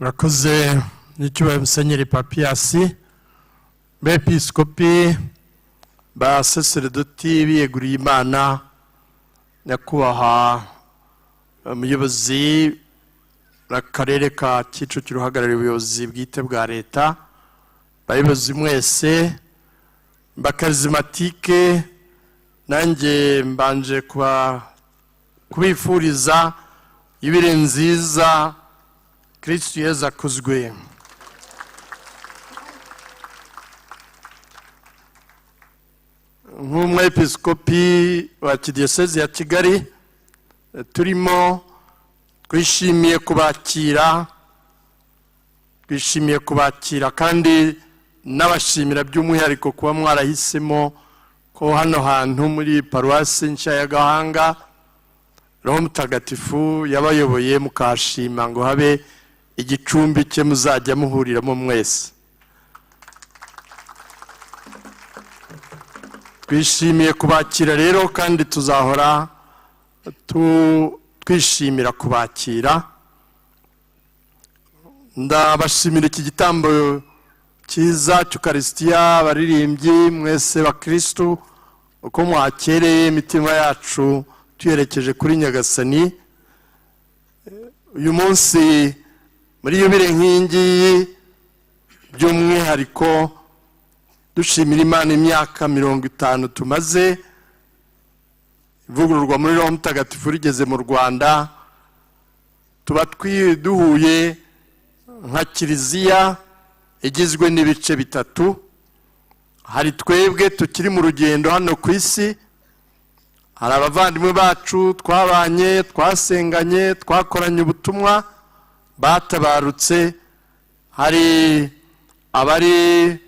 murakoze n'icyubahiro Musenyeri Papiasi bepiskopi ba saseredoti biyeguriye Imana nyakubahwa umuyobozi w'akarere ka Kicukiro uhagarariye ubuyobozi bwite bwa leta, bayobozi mwese bakarizmatike, nanjye mbanje kubifuriza ibire nziza Kristo Yezu akozwe. Nk'umwepiskopi wa Kidiyosezi ya Kigali turimo twishimiye kubakira kandi n'abashimira by'umwihariko kuba mwarahisemo ko hano hantu muri paruwasi nshya ya Gahanga Roho Mutagatifu yabayoboye mukashima ngo habe igicumbi cye muzajya muhuriramo mwese. Twishimiye kubakira rero kandi tuzahora twishimira kubakira. Ndabashimira iki gitambo cyiza cy'Ukaristiya, abaririmbyi mwese ba Kristo uko mwakereye imitima yacu tuyerekeje kuri Nyagasani. Uyu munsi muri yubile nkingi by'umwihariko dushimira Imana imyaka 50 tumaze ivugururwa muri Roho Mutagatifu rigeze mu Rwanda. Tuba duhuye nka Kiliziya igizwe n'ibice bitatu. Hari twebwe tukiri mu rugendo hano ku isi, hari abavandimwe bacu twabanye, twasenganye, twakoranye ubutumwa batabarutse, hari abari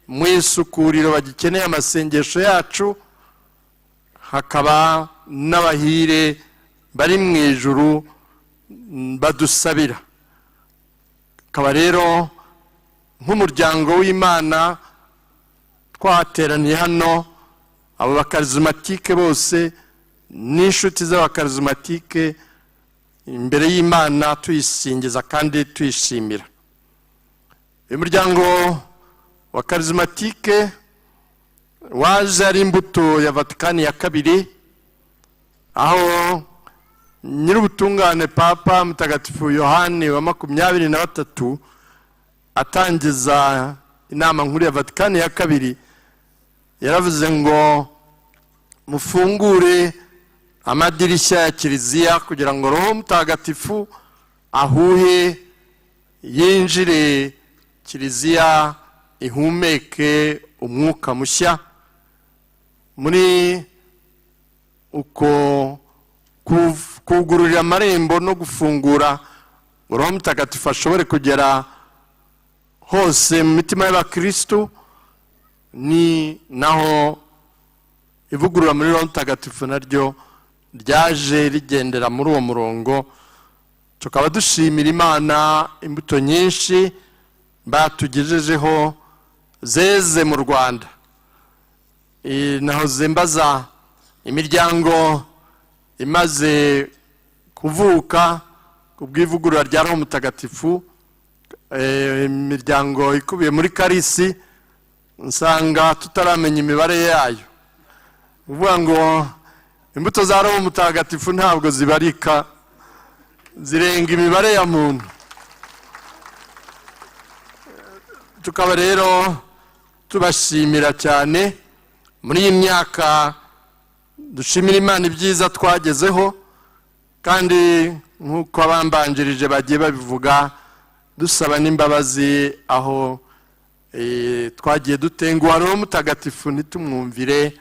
mu isukuriro bagikeneye amasengesho yacu, hakaba n'abahire bari mu ijuru badusabira. Akaba rero nk'umuryango w'Imana twateraniye hano, abo bakarizmatike bose n'inshuti z'abakarizmatike imbere y'Imana tuyisingiza kandi tuyishimira. Uyu muryango wa karizmatike waje ari imbuto ya Vatikani ya kabiri, aho nyir'ubutungane Papa Mutagatifu Yohani wa 23 atangiza inama nkuru ya Vatikani ya kabiri yaravuze ngo mufungure amadirishya ya Kiliziya kugira ngo Roho Mutagatifu ahuhe yinjire Kiliziya ihumeke umwuka mushya. Muri uko kugururira amarembo no gufungura Roho Mutagatifu ashobore kugera hose mu mitima y'abakristo, ni naho ivugurura muri Roho Mutagatifu naryo ryaje rigendera muri uwo murongo. Tukaba dushimira Imana imbuto nyinshi batugejejeho zeze mu Rwanda. Naho zembaza imiryango imaze kuvuka kubw'ivugurura rya Roho Mutagatifu, imiryango ikubiye muri Karisi nsanga tutaramenya imibare yayo. Uvuga ngo imbuto za Roho Mutagatifu ntabwo zibarika, zirenga imibare ya muntu. Tukaba rero tubashimira cyane muri iyi myaka, dushimira Imana ibyiza twagezeho, kandi nk'uko abambanjirije bagiye babivuga dusaba n'imbabazi aho twagiye dutenguha Roho Mutagatifu ntitumwumvire,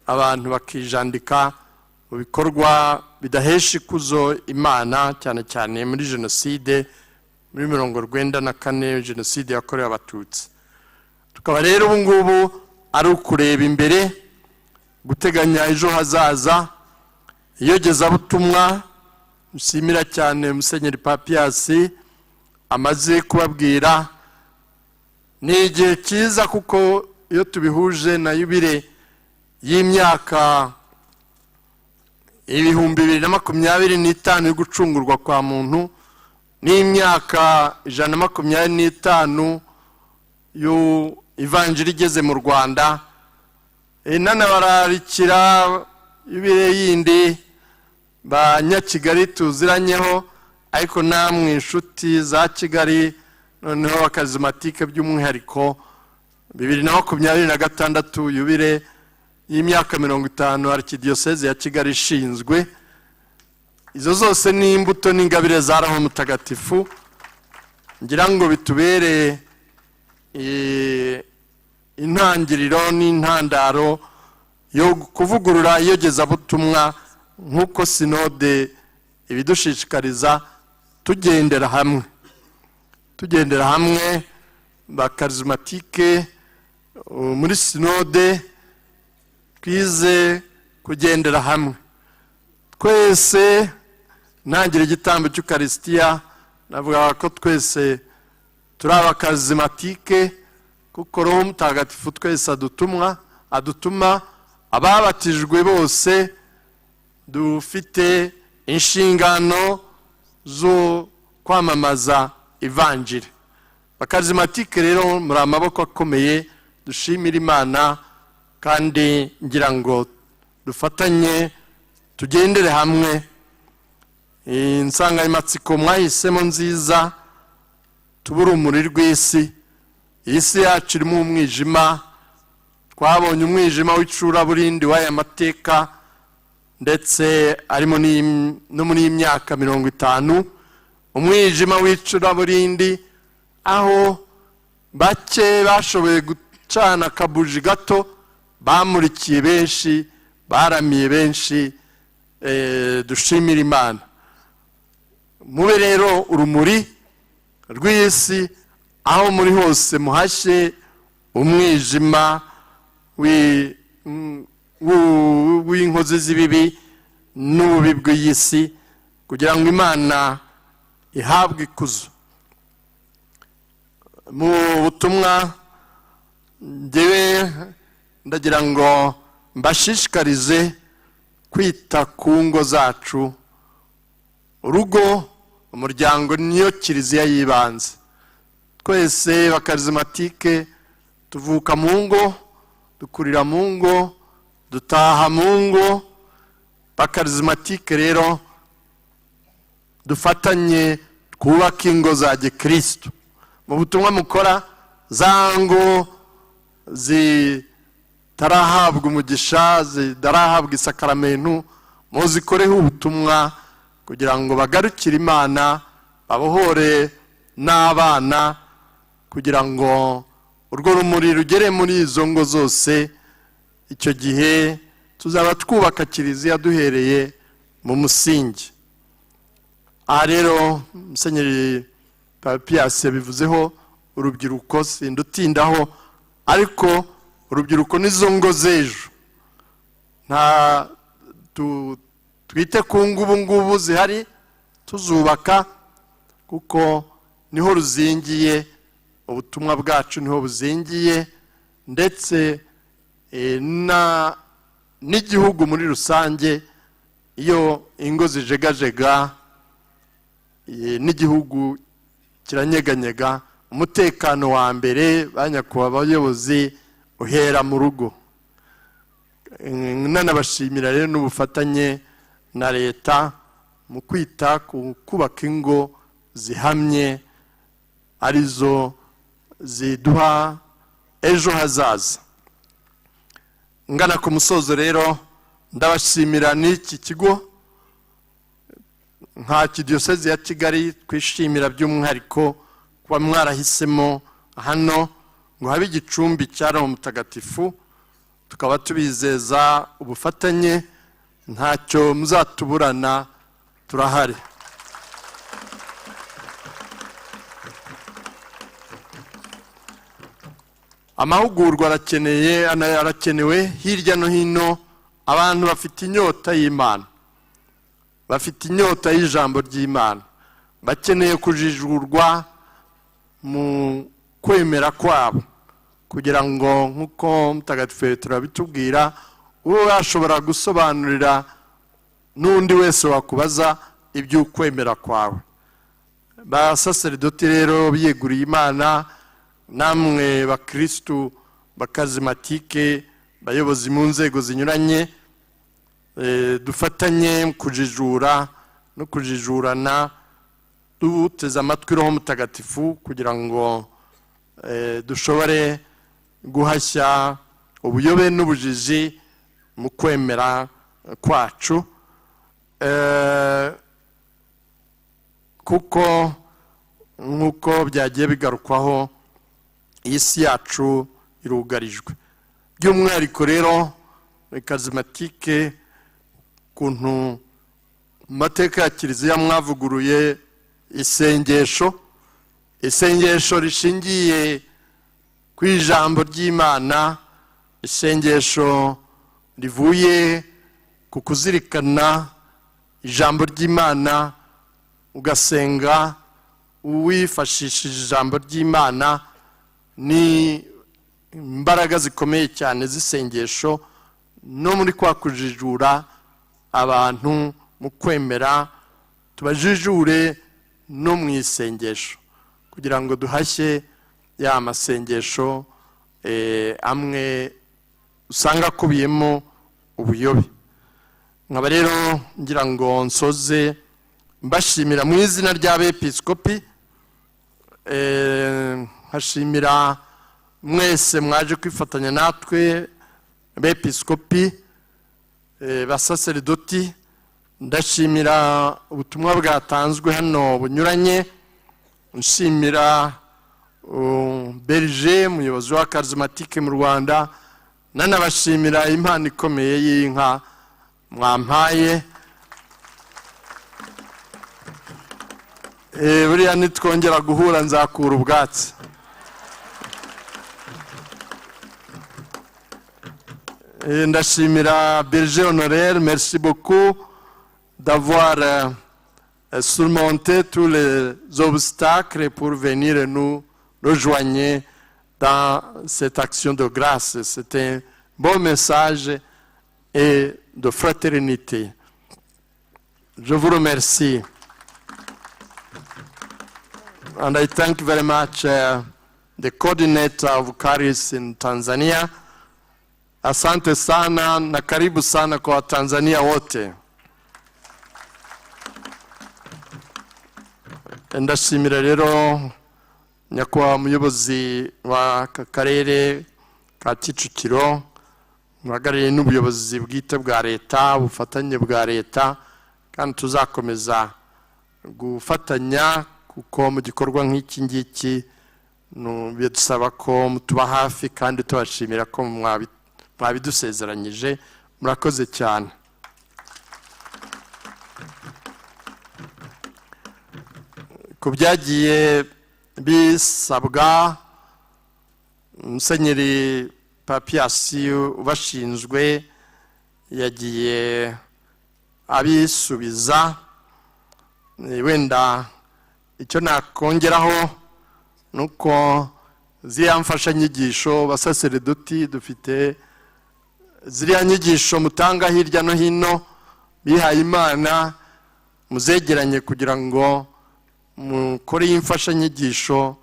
abantu bakijandika mu bikorwa bidahesha ikuzo Imana, cyane cyane muri jenoside muri 1994, jenoside yakorewe Abatutsi. Tukaba rero ubu ngubu ari ukureba imbere, guteganya ejo hazaza. Iyogezabutumwa nshimira cyane Musenyeri Papiasi amaze kubabwira, ni igihe cyiza kuko iyo tubihuje na yubile y'imyaka 2025 yo gucungurwa kwa muntu, n'imyaka 125 ivanjiri igeze mu Rwanda. Nanabararikira yubile yindi ba Nyakigali tuziranyeho, ariko namwe inshuti za Kigali noneho akazimatike by'umwihariko 2026 yubile y'imyaka 50 Archdiocese ya Kigali ishinzwe. Izo zose ni imbuto n'ingabire za Roho Mutagatifu, ngira ngo bitubere intangiriro n'intandaro yo kuvugurura iyogezabutumwa nk'uko sinode ibidushishikariza, tugendera hamwe ba karismatike muri sinode, twize kugendera hamwe twese. Ntangira igitambo cy'Ukaristiya navuga ko twese turi abakarismatike, kuko Roho Mutagatifu twese adutuma ababatijwe bose dufite inshingano zo kwamamaza ivanjiri. Bakarismatike rero muri amaboko akomeye, dushimira Imana kandi ngira ngo dufatanye tugendere hamwe. Insanganyamatsiko mwahisemo nziza, tuba urumuri rw'isi. Isi yacu irimo umwijima, twabonye umwijima w'icuraburindi w'aya mateka, ndetse arimo no muri iyi myaka 50, umwijima w'icuraburindi aho bake bashoboye gucana akabuji gato, bamurikiye benshi, baramiye benshi. Dushimira Imana. Mube rero urumuri rw'isi, aho muri hose muhashye umwijima w'inkozi z'ibibi n'ububi bw'isi, kugira ngo Imana ihabwe ikuzo. Mu butumwa ngewe ndagira ngo mbashishikarize kwita ku ngo zacu. Urugo, umuryango niyo kiliziya yibanze. Twese bakarismatike tuvuka mu ngo, dukurira mu ngo, dutaha mu ngo. Bakarismatike rero dufatanye twubaka ingo za Gikristo. Mu butumwa mukora, za ngo zitarahabwa umugisha, zitarahabwa isakaramentu, muzikoreho ubutumwa kugira ngo bagarukire Imana, babohore n'abana, kugira ngo urwo rumuri rugere muri izo ngo zose. Icyo gihe tuzaba twubaka kiliziya duhereye mu musingi. Aha rero Musenyeri Pius bivuzeho urubyiruko, sindutindaho, ariko urubyiruko nizo ngo z'ejo. Twite ku ngubu zihari, tuzubaka, kuko niho ruzingiye, ubutumwa bwacu niho buzingiye, ndetse n'igihugu muri rusange. Iyo ingo zijegajega, n'igihugu kiranyeganyega. Umutekano wa mbere banyakubahwa abayobozi uhera mu rugo. Nanabashimira rero n'ubufatanye na leta mu kwita ku kubaka ingo zihamye, arizo ziduha ejo hazaza. Ngana ku musozo rero, ndabashimira n'iki kigo nka Archdiocese ya Kigali. Twishimira by'umwihariko kuba mwarahisemo hano ngo habe igicumbi cya Roho Mutagatifu. Tukaba tubizeza ubufatanye, ntacyo muzatuburana, turahari. Amahugurwa arakenewe hirya no hino. Abantu bafite inyota y'Imana, bafite inyota y'ijambo ry'Imana, bakeneye kujijurwa mu kwemera kwabo, kugira ngo nk'uko Mutagatifu turabitubwira, ube washobora gusobanurira n'undi wese wakubaza iby'ukwemera kwawe. basaserdoti rero biyeguriye Imana, namwe bakristu bakazimatike bayobozi mu nzego zinyuranye, dufatanye kujijura no kujijurana, duteze amatwi Roho Mutagatifu kugira ngo dushobore guhashya ubuyobe n'ubujiji mu kwemera kwacu, kuko nk'uko byagiye bigarukwaho isi yacu irugarijwe. By'umwihariko rero kazimatike kuntu mateka ya Kiliziya mwavuguruye isengesho rishingiye ku ijambo ry'Imana, isengesho rivuye ku kuzirikana ijambo ry'Imana, ugasenga uwifashishije ijambo ry'Imana. Ni imbaraga zikomeye cyane z'isengesho no muri kwa kujijura abantu mu kwemera, tubajijure no mu isengesho kugira ngo duhashye ya masengesho amwe usanga akubiyemo ubuyobe. Nkaba rero ngira ngo nsoze mbashimira mu izina ry'abepiskopi, hashimira mwese mwaje kwifatanya natwe abepiskopi, basaserdoti. Ndashimira ubutumwa bwatanzwe hano bunyuranye, nshimira Berger umuyobozi wa karismatike mu Rwanda, nanabashimira impano ikomeye y'inka mwampaye. Buriya nitwongera guhura nzakura ubwatsi. Ndashimira Berger Honoraire, merci beaucoup d'avoir surmonté tous les obstacles pour venir nous rejoindre dans cette action de grâce. C'est un bon message et de fraternité. Je vous remercie. And I thank very much the coordinator of Caris in Tanzania. Asante sana na karibu sana kwa Tanzania wote. Ndashimira rero nyakubahwa muyobozi wa karere ka Kicukiro, muhagarariye n'ubuyobozi bwite bwa leta, ubufatanye bwa leta, kandi tuzakomeza gufatanya kuko mu gikorwa nk'iki ngiki bidusaba ko mutuba hafi, kandi tubashimira ko mwabidusezeranyije. Murakoze cyane. Ku byagiye bisabwa, Musenyeri Papiasi ubashinzwe yagiye abisubiza. Wenda icyo nakongeraho nuko ziriya mfashanyigisho basaserdoti dufite, ziriya nyigisho mutanga hirya no hino bihaye Imana, muzegeranye kugira ngo mukore imfashanyigisho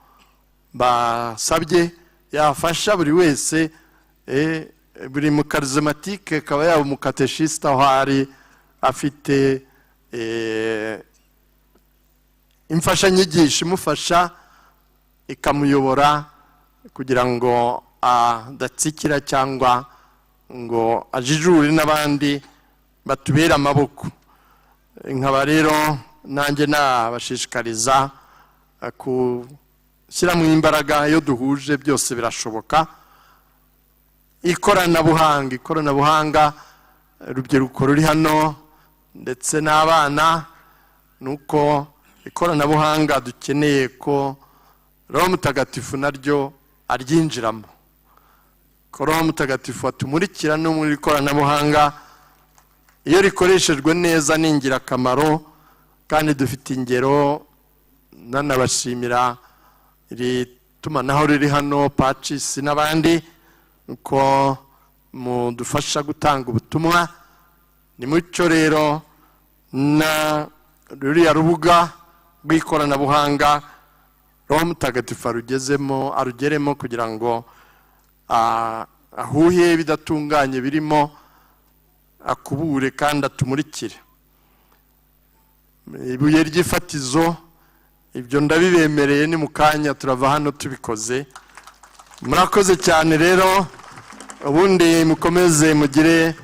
basabye yafasha buri wese, buri mukarismatike akaba yaba umukateshista aho ari afite imfashanyigisho imufasha ikamuyobora kugira ngo adatsikira cyangwa ngo ajijure n'abandi batubera amaboko. Nkaba rero nanjye nabashishikariza gushyira mu imbaraga, iyo duhuje byose birashoboka. Ikoranabuhanga urubyiruko ruri hano ndetse n'abana, nuko ikoranabuhanga dukeneye ko Roho Mutagatifu naryo aryinjiramo. Roho Mutagatifu atumurikira no muri ikoranabuhanga, iyo rikoreshejwe neza ni ingirakamaro, kandi dufite ingero. Nanabashimira iri tumanaho riri hano, Pacis n'abandi, uko mudufasha gutanga ubutumwa. Ni mucyo rero na ruriya rubuga rw'ikoranabuhanga Roho Mutagatifu arugeremo kugira ngo ahuhe bidatunganye birimo, akubure kandi atumurikire. Ibuye ry'ifatizo, ibyo ndabibemereye, ni mu kanya turava hano tubikoze. Murakoze cyane rero, ubundi mukomeze mugire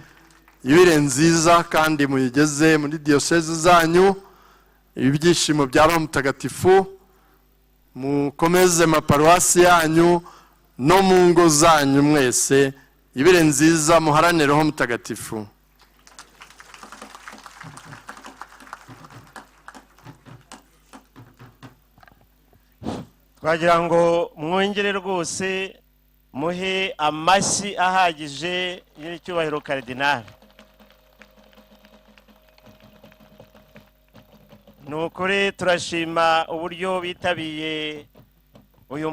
ibire nziza kandi muyigeze muri diyoseze zanyu, ibyishimo bya Roho Mutagatifu, mukomeze amaparuwasi yanyu no mu ngo zanyu mwese, ibire nziza, muharanire Roho Mutagatifu. twagira ngo mwongere rwose muhe amashyi ahagije y'icyubahiro Karidinali. Nukuri turashima uburyo bitabiye uyu